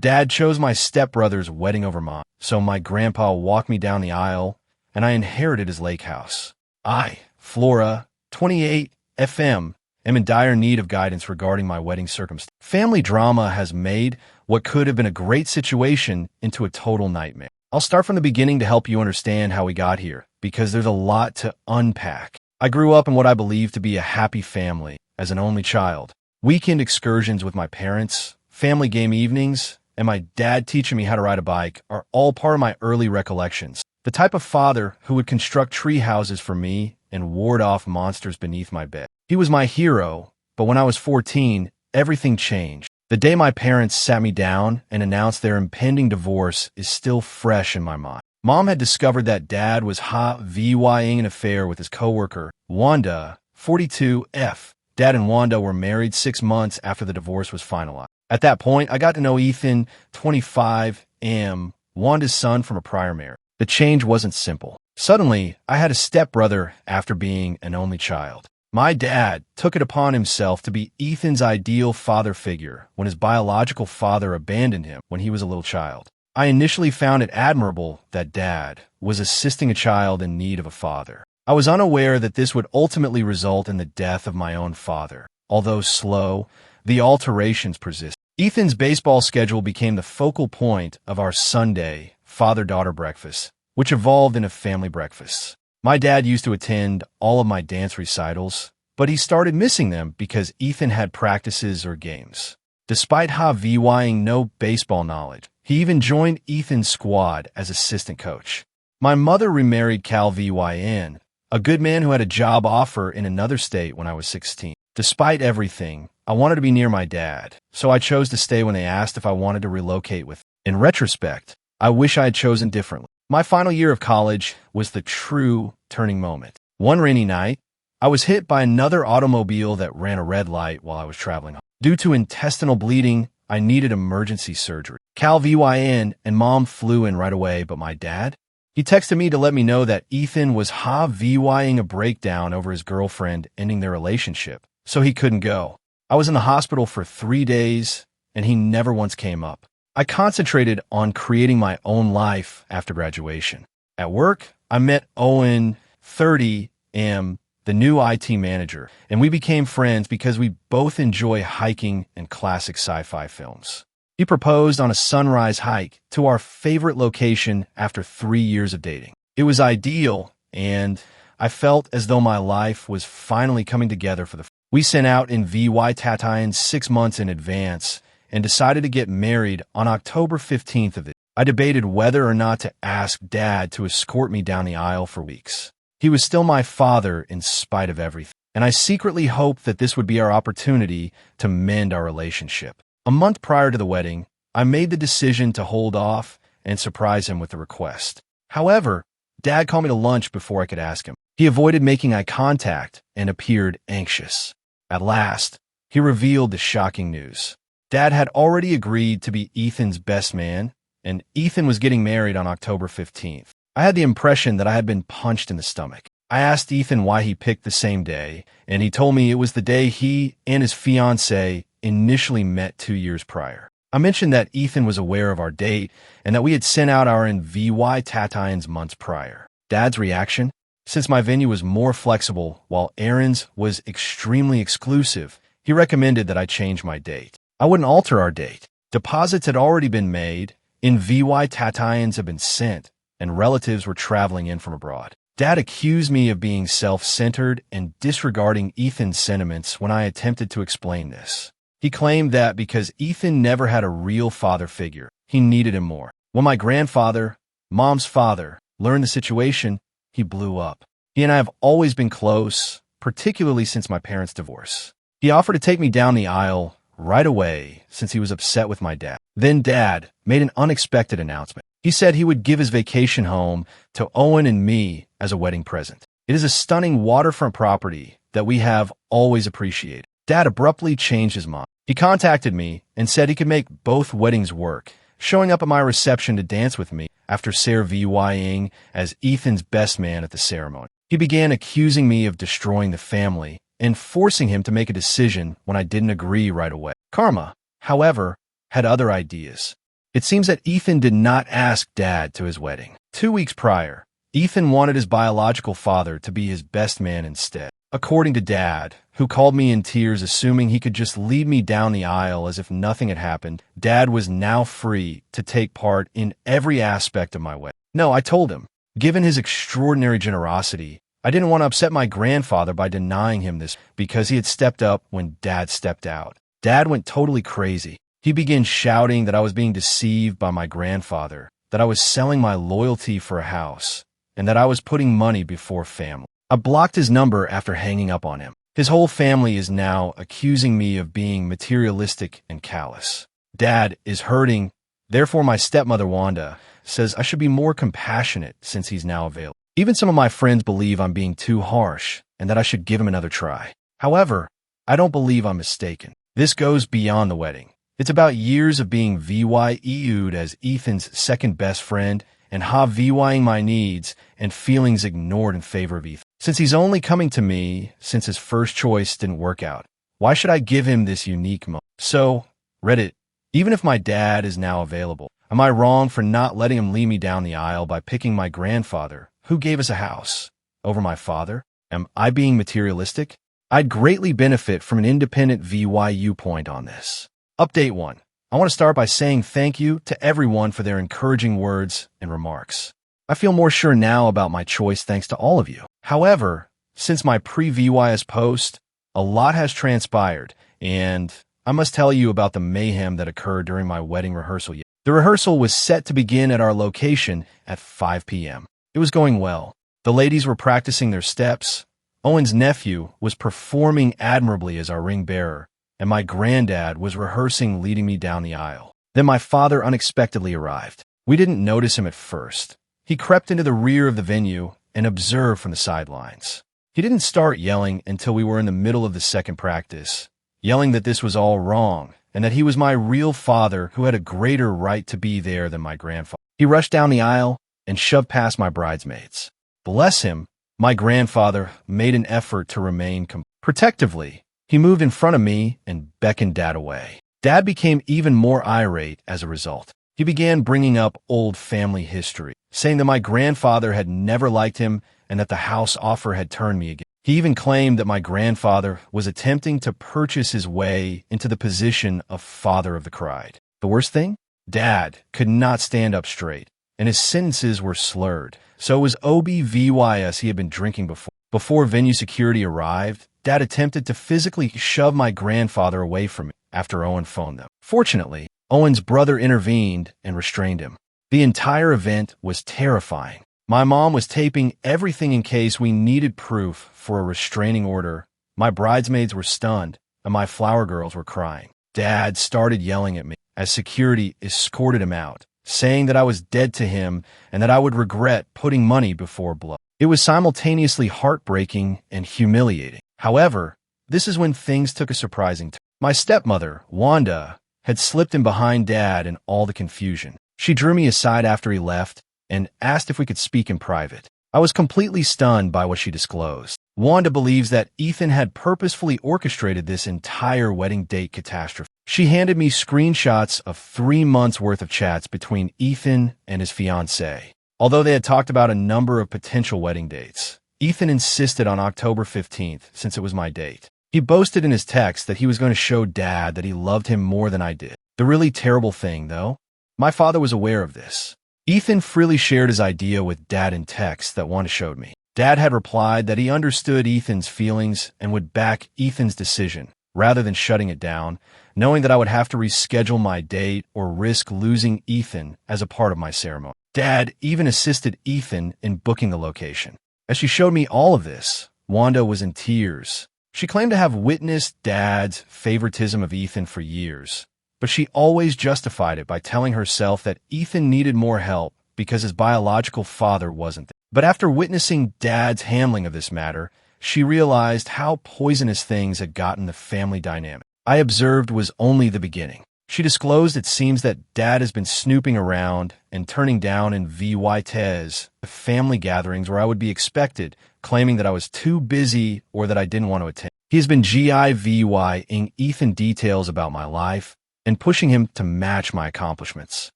Dad chose my stepbrother's wedding over mine, so my grandpa walked me down the aisle, and I inherited his lake house. I, Flora, 28 FM, am in dire need of guidance regarding my wedding circumstance. Family drama has made what could have been a great situation into a total nightmare. I'll start from the beginning to help you understand how we got here, because there's a lot to unpack. I grew up in what I believe to be a happy family as an only child. Weekend excursions with my parents, family game evenings, and my dad teaching me how to ride a bike are all part of my early recollections. The type of father who would construct tree houses for me and ward off monsters beneath my bed. He was my hero, but when I was 14, everything changed. The day my parents sat me down and announced their impending divorce is still fresh in my mind. Mom had discovered that Dad was VYing an affair with his coworker, Wanda, 42F. Dad and Wanda were married 6 months after the divorce was finalized. At that point, I got to know Ethan, 25M, Wanda's son from a prior marriage. The change wasn't simple. Suddenly, I had a stepbrother after being an only child. My dad took it upon himself to be Ethan's ideal father figure when his biological father abandoned him when he was a little child. I initially found it admirable that Dad was assisting a child in need of a father. I was unaware that this would ultimately result in the death of my own father. Although slow, the alterations persist. Ethan's baseball schedule became the focal point of our Sunday father-daughter breakfast, which evolved in a family breakfast. My dad used to attend all of my dance recitals, but he started missing them because Ethan had practices or games. Despite VYing no baseball knowledge, he even joined Ethan's squad as assistant coach. My mother remarried Cal VYN, a good man who had a job offer in another state when I was 16. Despite everything, I wanted to be near my dad, so I chose to stay when they asked if I wanted to relocate with him. In retrospect, I wish I had chosen differently. My final year of college was the true turning moment. One rainy night, I was hit by another automobile that ran a red light while I was traveling home. Due to intestinal bleeding, I needed emergency surgery. Cal VYN and Mom flew in right away, but my dad? He texted me to let me know that Ethan was VYing a breakdown over his girlfriend ending their relationship, so he couldn't go. I was in the hospital for 3 days, and he never once came up. I concentrated on creating my own life after graduation. At work, I met Owen, 30M, the new IT manager, and we became friends because we both enjoy hiking and classic sci-fi films. He proposed on a sunrise hike to our favorite location after 3 years of dating. It was ideal, and I felt as though my life was finally coming together for the first. We sent out in VY Tatines 6 months in advance and decided to get married on October 15th of it. I debated whether or not to ask Dad to escort me down the aisle for weeks. He was still my father in spite of everything, and I secretly hoped that this would be our opportunity to mend our relationship. A month prior to the wedding, I made the decision to hold off and surprise him with a request. However, Dad called me to lunch before I could ask him. He avoided making eye contact and appeared anxious. At last, he revealed the shocking news. Dad had already agreed to be Ethan's best man, and Ethan was getting married on October 15th. I had the impression that I had been punched in the stomach. I asked Ethan why he picked the same day, and he told me it was the day he and his fiancée initially met 2 years prior. I mentioned that Ethan was aware of our date and that we had sent out our VY Tatines months prior. Dad's reaction? Since my venue was more flexible while Aaron's was extremely exclusive, he recommended that I change my date. I wouldn't alter our date. Deposits had already been made, in VY Tatines had been sent, and relatives were traveling in from abroad. Dad accused me of being self-centered and disregarding Ethan's sentiments when I attempted to explain this. He claimed that because Ethan never had a real father figure, he needed him more. When my grandfather, Mom's father, learned the situation, he blew up. He and I have always been close, particularly since my parents' divorce. He offered to take me down the aisle right away since he was upset with my dad. Then Dad made an unexpected announcement. He said he would give his vacation home to Owen and me as a wedding present. It is a stunning waterfront property that we have always appreciated. Dad abruptly changed his mind. He contacted me and said he could make both weddings work, showing up at my reception to dance with me after Sarah VYing as Ethan's best man at the ceremony. He began accusing me of destroying the family and forcing him to make a decision when I didn't agree right away. Karma, however, had other ideas. It seems that Ethan did not ask Dad to his wedding. 2 weeks prior, Ethan wanted his biological father to be his best man instead. According to Dad, who called me in tears assuming he could just lead me down the aisle as if nothing had happened, Dad was now free to take part in every aspect of my wedding. No, I told him. Given his extraordinary generosity, I didn't want to upset my grandfather by denying him this because he had stepped up when Dad stepped out. Dad went totally crazy. He began shouting that I was being deceived by my grandfather, that I was selling my loyalty for a house, and that I was putting money before family. I blocked his number after hanging up on him. His whole family is now accusing me of being materialistic and callous. Dad is hurting, therefore my stepmother Wanda says I should be more compassionate since he's now available. Even some of my friends believe I'm being too harsh and that I should give him another try. However, I don't believe I'm mistaken. This goes beyond the wedding. It's about years of being VYEU'd as Ethan's second best friend and VYing my needs and feelings ignored in favor of Ethan. Since he's only coming to me since his first choice didn't work out, why should I give him this unique moment? So, Reddit, even if my dad is now available, am I wrong for not letting him lead me down the aisle by picking my grandfather, who gave us a house, over my father? Am I being materialistic? I'd greatly benefit from an independent VYU point on this. Update 1. I want to start by saying thank you to everyone for their encouraging words and remarks. I feel more sure now about my choice thanks to all of you. However, since my pre-VYS post, a lot has transpired, and I must tell you about the mayhem that occurred during my wedding rehearsal. The rehearsal was set to begin at our location at 5 p.m. It was going well. The ladies were practicing their steps. Owen's nephew was performing admirably as our ring bearer, and my granddad was rehearsing leading me down the aisle. Then my father unexpectedly arrived. We didn't notice him at first. He crept into the rear of the venue and observed from the sidelines. He didn't start yelling until we were in the middle of the second practice, yelling that this was all wrong and that he was my real father who had a greater right to be there than my grandfather. He rushed down the aisle and shoved past my bridesmaids. Bless him, my grandfather made an effort to remain protectively. He moved in front of me and beckoned Dad away. Dad became even more irate as a result. He began bringing up old family history, saying that my grandfather had never liked him and that the house offer had turned me against. He even claimed that my grandfather was attempting to purchase his way into the position of father of the bride. The worst thing? Dad could not stand up straight, and his sentences were slurred. So it was OBVYS he had been drinking before. Before venue security arrived, Dad attempted to physically shove my grandfather away from me after Owen phoned them. Fortunately, Owen's brother intervened and restrained him. The entire event was terrifying. My mom was taping everything in case we needed proof for a restraining order. My bridesmaids were stunned, and my flower girls were crying. Dad started yelling at me as security escorted him out, saying that I was dead to him and that I would regret putting money before blood. It was simultaneously heartbreaking and humiliating. However, this is when things took a surprising turn. My stepmother, Wanda, had slipped in behind Dad in all the confusion. She drew me aside after he left and asked if we could speak in private. I was completely stunned by what she disclosed. Wanda believes that Ethan had purposefully orchestrated this entire wedding date catastrophe. She handed me screenshots of 3 months' worth of chats between Ethan and his fiancée. Although they had talked about a number of potential wedding dates, Ethan insisted on October 15th since it was my date. He boasted in his text that he was going to show Dad that he loved him more than I did. The really terrible thing, though, my father was aware of this. Ethan freely shared his idea with Dad in text that Wanda showed me. Dad had replied that he understood Ethan's feelings and would back Ethan's decision, rather than shutting it down, knowing that I would have to reschedule my date or risk losing Ethan as a part of my ceremony. Dad even assisted Ethan in booking the location. As she showed me all of this, Wanda was in tears. She claimed to have witnessed Dad's favoritism of Ethan for years, but she always justified it by telling herself that Ethan needed more help because his biological father wasn't there. But after witnessing Dad's handling of this matter, she realized how poisonous things had gotten the family dynamic. I observed was only the beginning. She disclosed it seems that Dad has been snooping around and turning down in VYTES, the family gatherings where I would be expected, claiming that I was too busy or that I didn't want to attend. He has been GIVYing Ethan details about my life and pushing him to match my accomplishments.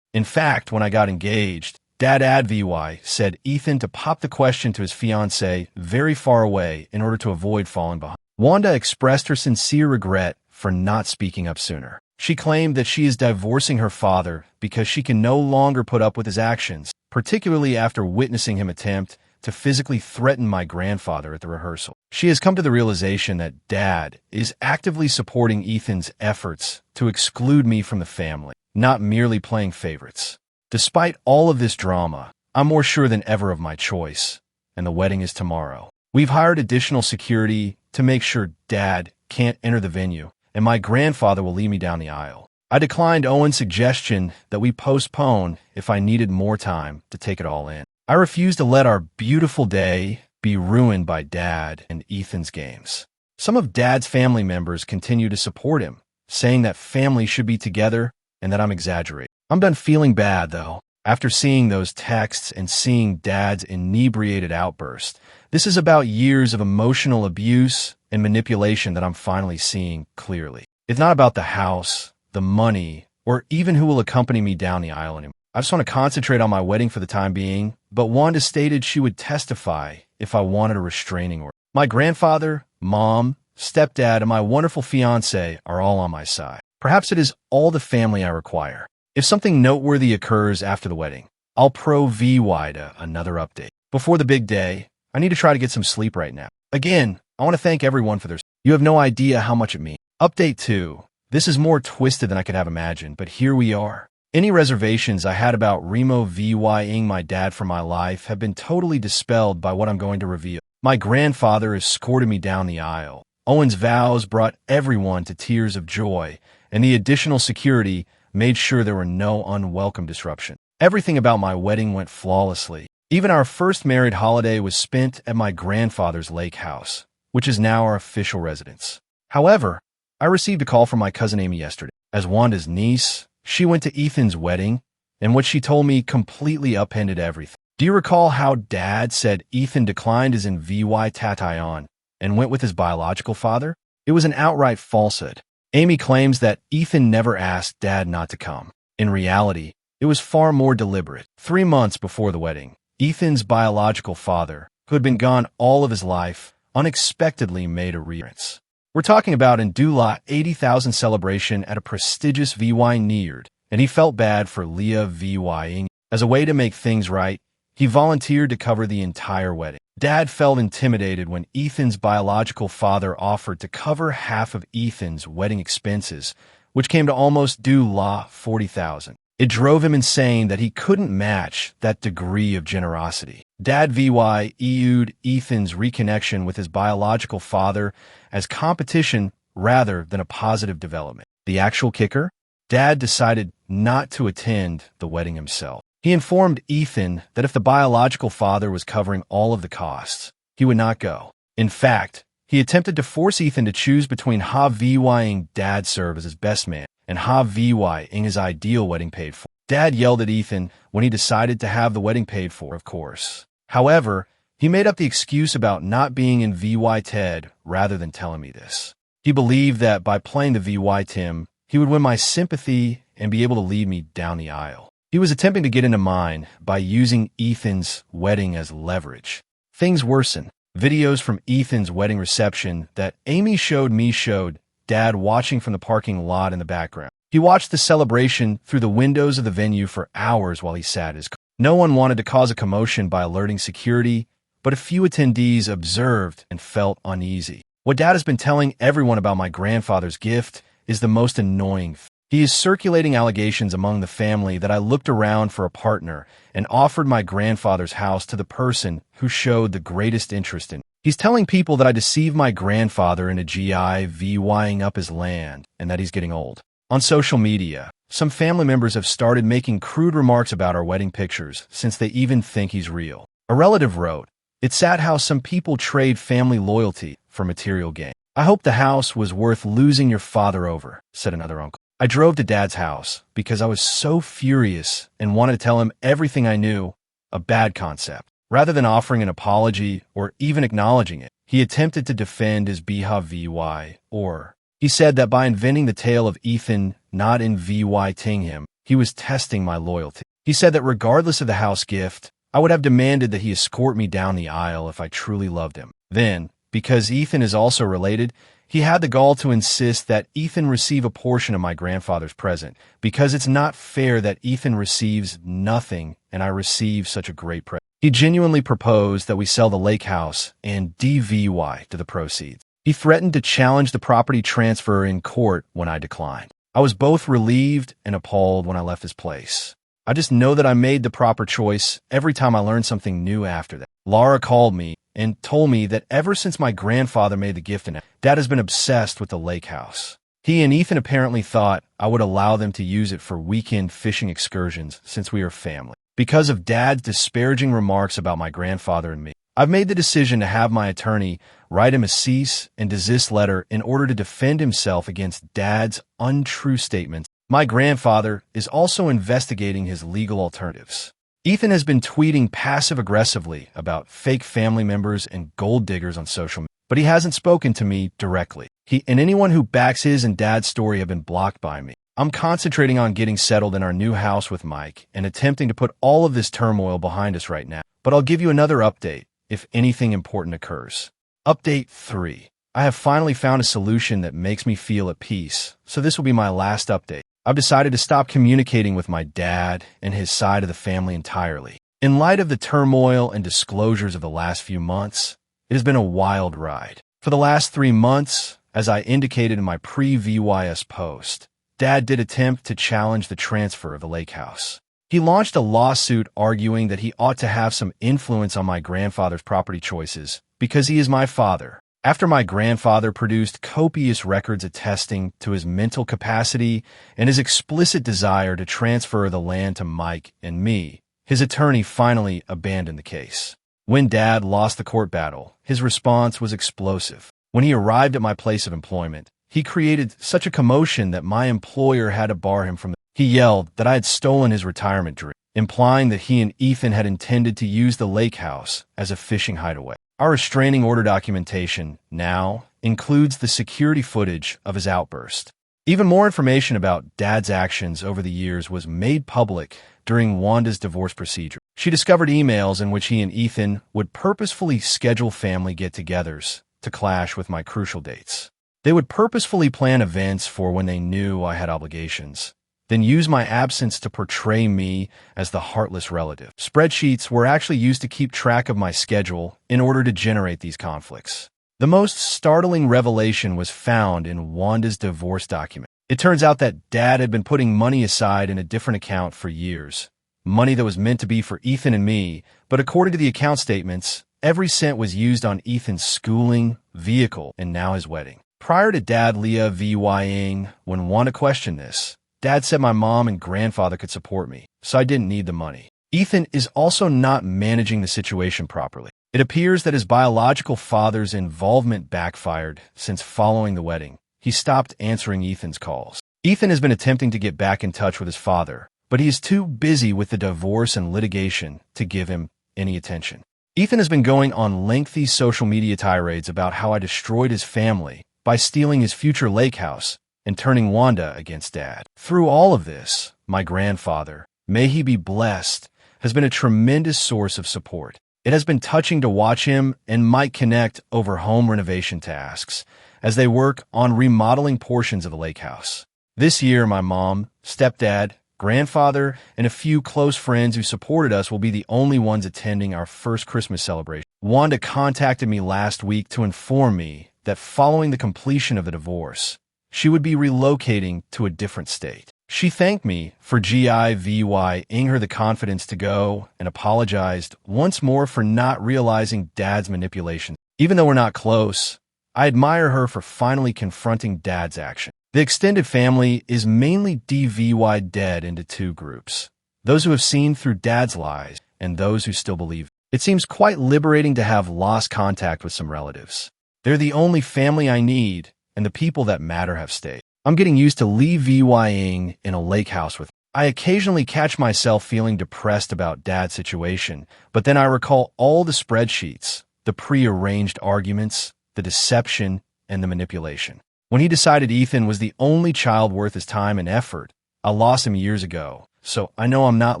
In fact, when I got engaged, Dad VY said Ethan to pop the question to his fiancée very far away in order to avoid falling behind. Wanda expressed her sincere regret for not speaking up sooner. She claimed that she is divorcing her father because she can no longer put up with his actions, particularly after witnessing him attempt to physically threaten my grandfather at the rehearsal. She has come to the realization that Dad is actively supporting Ethan's efforts to exclude me from the family, not merely playing favorites. Despite all of this drama, I'm more sure than ever of my choice, and the wedding is tomorrow. We've hired additional security to make sure Dad can't enter the venue, and my grandfather will lead me down the aisle. I declined Owen's suggestion that we postpone if I needed more time to take it all in. I refuse to let our beautiful day be ruined by Dad and Ethan's games. Some of Dad's family members continue to support him, saying that family should be together and that I'm exaggerating. I'm done feeling bad, though. After seeing those texts and seeing Dad's inebriated outburst, this is about years of emotional abuse and manipulation that I'm finally seeing clearly. It's not about the house, the money, or even who will accompany me down the aisle anymore. I just want to concentrate on my wedding for the time being, but Wanda stated she would testify if I wanted a restraining order. My grandfather, mom, stepdad, and my wonderful fiancé are all on my side. Perhaps it is all the family I require. If something noteworthy occurs after the wedding, I'll VY to another update. Before the big day, I need to try to get some sleep right now. Again, I want to thank everyone for their support. You have no idea how much it means. Update 2. This is more twisted than I could have imagined, but here we are. Any reservations I had about Remo VYing my dad from my life have been totally dispelled by what I'm going to reveal. My grandfather escorted me down the aisle. Owen's vows brought everyone to tears of joy, and the additional security made sure there were no unwelcome disruption. Everything about my wedding went flawlessly. Even our first married holiday was spent at my grandfather's lake house, which is now our official residence. However, I received a call from my cousin Amy yesterday. As Wanda's niece, she went to Ethan's wedding, and what she told me completely upended everything. Do you recall how Dad said Ethan declined his VY Tatayon and went with his biological father? It was an outright falsehood. Amy claims that Ethan never asked Dad not to come. In reality, it was far more deliberate. 3 months before the wedding, Ethan's biological father, who had been gone all of his life, unexpectedly made a reappearance. We're talking about Ndula 80,000 celebration at a prestigious VY neared, and he felt bad for Leah VYing. As a way to make things right, he volunteered to cover the entire wedding. Dad felt intimidated when Ethan's biological father offered to cover half of Ethan's wedding expenses, which came to almost Ndula 40,000. It drove him insane that he couldn't match that degree of generosity. Dad VY EU'd Ethan's reconnection with his biological father as competition rather than a positive development. The actual kicker? Dad decided not to attend the wedding himself. He informed Ethan that if the biological father was covering all of the costs, he would not go. In fact, he attempted to force Ethan to choose between VYing Dad serve as his best man and VYing his ideal wedding paid for. Dad yelled at Ethan when he decided to have the wedding paid for, of course. However, he made up the excuse about not being in VY Ted rather than telling me this. He believed that by playing the VY Tim, he would win my sympathy and be able to lead me down the aisle. He was attempting to get into mine by using Ethan's wedding as leverage. Things worsen. Videos from Ethan's wedding reception that Amy showed me showed Dad watching from the parking lot in the background. He watched the celebration through the windows of the venue for hours while he sat in his car. No one wanted to cause a commotion by alerting security, but a few attendees observed and felt uneasy. What Dad has been telling everyone about my grandfather's gift is the most annoying thing. He is circulating allegations among the family that I looked around for a partner and offered my grandfather's house to the person who showed the greatest interest in me. He's telling people that I deceived my grandfather into GI VYing up his land and that he's getting old. On social media, some family members have started making crude remarks about our wedding pictures since they even think he's real. A relative wrote, "It's sad how some people trade family loyalty for material gain. I hope the house was worth losing your father over," said another uncle. I drove to Dad's house because I was so furious and wanted to tell him everything I knew, a bad concept. Rather than offering an apology or even acknowledging it, he attempted to defend his Biha VY, or he said that by inventing the tale of Ethan not in VY-ting him, He was testing my loyalty. He said that regardless of the house gift, I would have demanded that he escort me down the aisle if I truly loved him. Then, because Ethan is also related, he had the gall to insist that Ethan receive a portion of my grandfather's present, because it's not fair that Ethan receives nothing and I receive such a great present. He genuinely proposed that we sell the lake house and DVY to the proceeds. He threatened to challenge the property transfer in court when I declined. I was both relieved and appalled when I left his place. I just know that I made the proper choice every time I learned something new after that. Laura called me and told me that ever since my grandfather made the gift, Dad has been obsessed with the lake house. He and Ethan apparently thought I would allow them to use it for weekend fishing excursions since we are family. Because of Dad's disparaging remarks about my grandfather and me, I've made the decision to have my attorney write him a cease and desist letter in order to defend himself against Dad's untrue statements. My grandfather is also investigating his legal alternatives. Ethan has been tweeting passive-aggressively about fake family members and gold diggers on social media, but he hasn't spoken to me directly. He and anyone who backs his and Dad's story have been blocked by me. I'm concentrating on getting settled in our new house with Mike and attempting to put all of this turmoil behind us right now, but I'll give you another update if anything important occurs. Update 3. I have finally found a solution that makes me feel at peace, so this will be my last update. I've decided to stop communicating with my dad and his side of the family entirely. In light of the turmoil and disclosures of the last few months, it has been a wild ride. For the last 3 months, as I indicated in my pre-VYS post, Dad did attempt to challenge the transfer of the lake house. He launched a lawsuit arguing that he ought to have some influence on my grandfather's property choices because he is my father. After my grandfather produced copious records attesting to his mental capacity and his explicit desire to transfer the land to Mike and me, his attorney finally abandoned the case. When Dad lost the court battle, his response was explosive. When he arrived at my place of employment, he created such a commotion that my employer had to bar him from the. He yelled that I had stolen his retirement dream, implying that he and Ethan had intended to use the lake house as a fishing hideaway. Our restraining order documentation now includes the security footage of his outburst. Even more information about Dad's actions over the years was made public during Wanda's divorce procedure. She discovered emails in which he and Ethan would purposefully schedule family get-togethers to clash with my crucial dates. They would purposefully plan events for when they knew I had obligations, then use my absence to portray me as the heartless relative. Spreadsheets were actually used to keep track of my schedule in order to generate these conflicts. The most startling revelation was found in Wanda's divorce document. It turns out that Dad had been putting money aside in a different account for years, money that was meant to be for Ethan and me, but according to the account statements, every cent was used on Ethan's schooling, vehicle, and now his wedding. Prior to Dad Leah VYing, when Wanda questioned this, Dad said my mom and grandfather could support me, so I didn't need the money. Ethan is also not managing the situation properly. It appears that his biological father's involvement backfired since following the wedding. He stopped answering Ethan's calls. Ethan has been attempting to get back in touch with his father, but he is too busy with the divorce and litigation to give him any attention. Ethan has been going on lengthy social media tirades about how I destroyed his family by stealing his future lake house and turning Wanda against Dad. Through all of this, my grandfather, may he be blessed, has been a tremendous source of support. It has been touching to watch him and Mike connect over home renovation tasks as they work on remodeling portions of the lake house. This year, my mom, stepdad, grandfather, and a few close friends who supported us will be the only ones attending our first Christmas celebration. Wanda contacted me last week to inform me that following the completion of the divorce, she would be relocating to a different state. She thanked me for GIVYing her the confidence to go and apologized once more for not realizing Dad's manipulation. Even though we're not close, I admire her for finally confronting Dad's action. The extended family is mainly DVY dead into two groups, those who have seen through Dad's lies and those who still believe. It seems quite liberating to have lost contact with some relatives. They're the only family I need, and the people that matter have stayed. I'm getting used to VYing in a lake house with. I occasionally catch myself feeling depressed about Dad's situation, but then I recall all the spreadsheets, the pre-arranged arguments, the deception, and the manipulation. When he decided Ethan was the only child worth his time and effort, I lost him years ago, so I know I'm not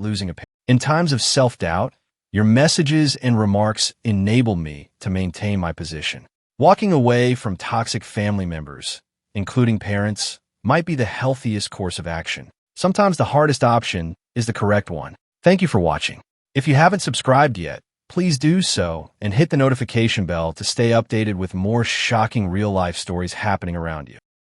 losing a parent. In times of self-doubt, your messages and remarks enable me to maintain my position. Walking away from toxic family members, including parents, might be the healthiest course of action. Sometimes the hardest option is the correct one. Thank you for watching. If you haven't subscribed yet, please do so and hit the notification bell to stay updated with more shocking real-life stories happening around you.